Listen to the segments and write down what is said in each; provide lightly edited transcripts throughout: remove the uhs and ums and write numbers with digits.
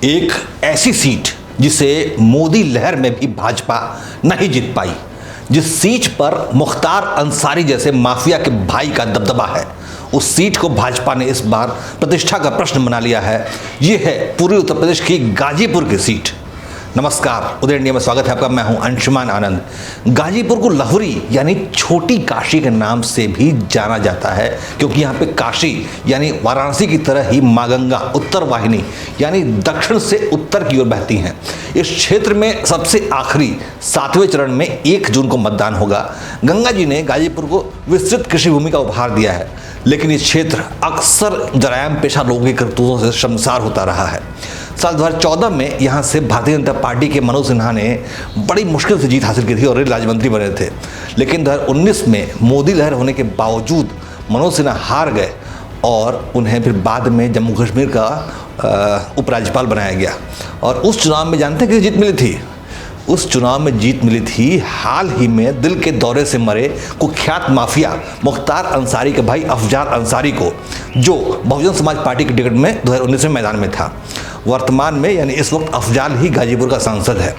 एक ऐसी सीट जिसे मोदी लहर में भी भाजपा नहीं जीत पाई, जिस सीट पर मुख्तार अंसारी जैसे माफिया के भाई का दबदबा है, उस सीट को भाजपा ने इस बार प्रतिष्ठा का प्रश्न बना लिया है। ये है पूर्वी उत्तर प्रदेश की गाजीपुर की सीट। नमस्कार, उदय इंडिया में स्वागत है आपका। मैं हूं अंशुमान आनंद। गाजीपुर को लहुरी यानी छोटी काशी के नाम से भी जाना जाता है, क्योंकि यहाँ पे काशी यानी वाराणसी की तरह ही माँ गंगा उत्तर वाहिनी यानी दक्षिण से उत्तर की ओर बहती हैं। इस क्षेत्र में सबसे आखिरी 7वें चरण में 1 जून को मतदान होगा। गंगा जी ने गाजीपुर को विस्तृत कृषि भूमि का उपहार दिया है, लेकिन ये क्षेत्र अक्सर जरायम पेशा लोगों की करतूतों से शर्मसार होता रहा है। साल 2014 में यहाँ से भारतीय जनता पार्टी के मनोज सिन्हा ने बड़ी मुश्किल से जीत हासिल की थी और रेल राज्य मंत्री बने थे, लेकिन 2019 में मोदी लहर होने के बावजूद मनोज सिन्हा हार गए और उन्हें फिर बाद में जम्मू कश्मीर का उपराज्यपाल बनाया गया। और उस चुनाव में जानते हैं किसी जीत मिली थी? उस चुनाव में जीत मिली थी हाल ही में दिल के दौरे से मरे कुख्यात माफिया मुख्तार अंसारी के भाई अफजार अंसारी को, जो बहुजन समाज पार्टी की टिकट में 2019 में मैदान में था। वर्तमान में यानी इस वक्त अफजाल ही गाजीपुर का सांसद है।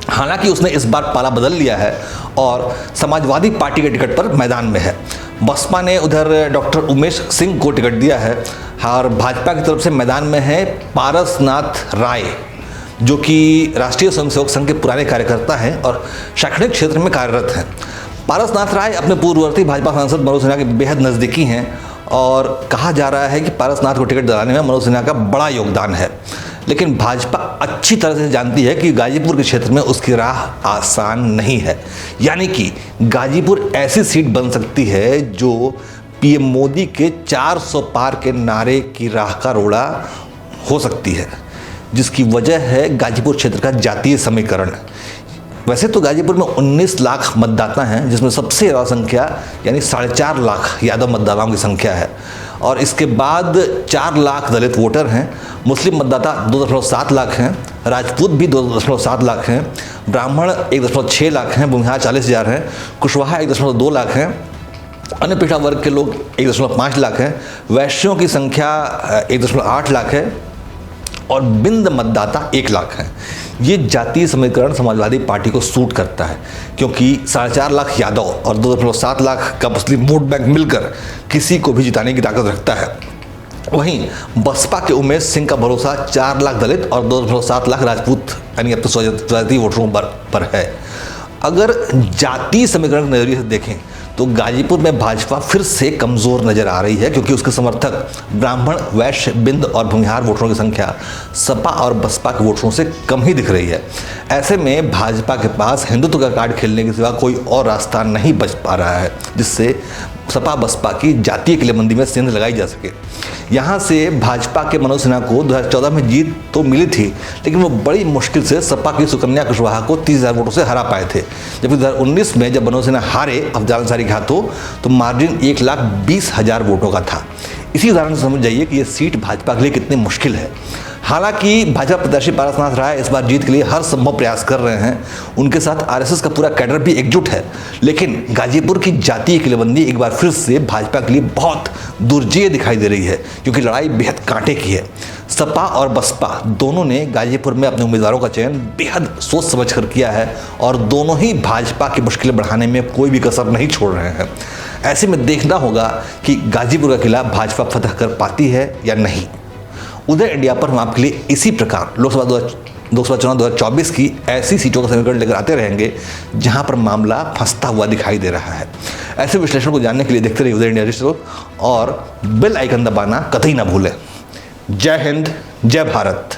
हालांकि उसने इस बार पाला बदल लिया है और समाजवादी पार्टी के टिकट पर मैदान में है। बसपा ने उधर डॉक्टर उमेश सिंह को टिकट दिया है और भाजपा की तरफ से मैदान में है पारसनाथ राय, जो कि राष्ट्रीय स्वयंसेवक संघ के पुराने कार्यकर्ता हैं और शैक्षणिक क्षेत्र में कार्यरत हैं। पारसनाथ राय अपने पूर्ववर्ती भाजपा सांसद मनोज सिन्हा के बेहद नज़दीकी हैं और कहा जा रहा है कि पारसनाथ को टिकट दिलाने में मनोज सिन्हा का बड़ा योगदान है। लेकिन भाजपा अच्छी तरह से जानती है कि गाजीपुर के क्षेत्र में उसकी राह आसान नहीं है, यानी कि गाजीपुर ऐसी सीट बन सकती है जो पीएम मोदी के 400 पार के नारे की राह का रोड़ा हो सकती है, जिसकी वजह है गाजीपुर क्षेत्र का जातीय समीकरण। वैसे तो गाजीपुर में 19 लाख मतदाता हैं, जिसमें सबसे ज़्यादा संख्या यानी 4.5 लाख यादव मतदाताओं की संख्या है और इसके बाद 4 लाख दलित वोटर हैं। मुस्लिम मतदाता 2.7 लाख हैं, राजपूत भी 2.7 लाख हैं, ब्राह्मण 1.6 लाख हैं, भूमिहार 40,000 हैं, कुशवाहा 1.2 लाख हैं, अन्य पिछड़ा वर्ग के लोग 1.5 लाख हैं, वैश्यों की संख्या 1.8 लाख है और बिंद मतदाता 1 लाख हैं। ये जातीय समीकरण समाजवादी पार्टी को सूट करता है, क्योंकि 4.5 लाख यादव और 2.7 लाख का मुस्लिम वोट बैंक मिलकर किसी को भी जिताने की ताकत रखता है। वहीं बसपा के उमेश सिंह का भरोसा 4 लाख दलित और 2.7 लाख राजपूत यानी अब तो स्वजातीय वोटरों पर है। अगर जातीय समीकरण के नजरिए से देखें तो गाजीपुर में भाजपा फिर से कमज़ोर नज़र आ रही है, क्योंकि उसके समर्थक ब्राह्मण, वैश्य, बिंद और भूमिहार वोटरों की संख्या सपा और बसपा के वोटरों से कम ही दिख रही है। ऐसे में भाजपा के पास हिंदुत्व का कार्ड खेलने के सिवा कोई और रास्ता नहीं बच पा रहा है, जिससे सपा बसपा की जातीय किलेबंदी में सेंध लगाई जा सके। यहाँ से भाजपा के मनोज सिन्हा को 2014 में जीत तो मिली थी, लेकिन वो बड़ी मुश्किल से सपा की सुकन्या कुशवाहा को 30,000 वोटों से हरा पाए थे। जबकि 2019 में जब मनोज सिन्हा हारे अफजाल अंसारी के हाथों, तो मार्जिन 1,20,000 वोटों का था। इसी उदाहरण से समझ जाइए कि ये सीट भाजपा के लिए कितनी मुश्किल है। हालांकि भाजपा प्रत्याशी पारसनाथ राय इस बार जीत के लिए हर संभव प्रयास कर रहे हैं। उनके साथ आरएसएस का पूरा कैडर भी एकजुट है, लेकिन गाजीपुर की जातीय किलेबंदी एक बार फिर से भाजपा के लिए बहुत दुर्जेय दिखाई दे रही है, क्योंकि लड़ाई बेहद कांटे की है। सपा और बसपा दोनों ने गाजीपुर में अपने उम्मीदवारों का चयन बेहद सोच समझ कर किया है और दोनों ही भाजपा की मुश्किलें बढ़ाने में कोई भी कसर नहीं छोड़ रहे हैं। ऐसे में देखना होगा कि गाजीपुर का किला भाजपा फतह कर पाती है या नहीं। उदय इंडिया पर हम आपके लिए इसी प्रकार लोकसभा चुनाव 2024 की ऐसी सीटों का समीकरण लेकर आते रहेंगे जहां पर मामला फंसता हुआ दिखाई दे रहा है। ऐसे विश्लेषण को जानने के लिए देखते रहिए उदय इंडिया डिजिटल और बेल आइकन दबाना कतई ना भूलें। जय हिंद, जय भारत।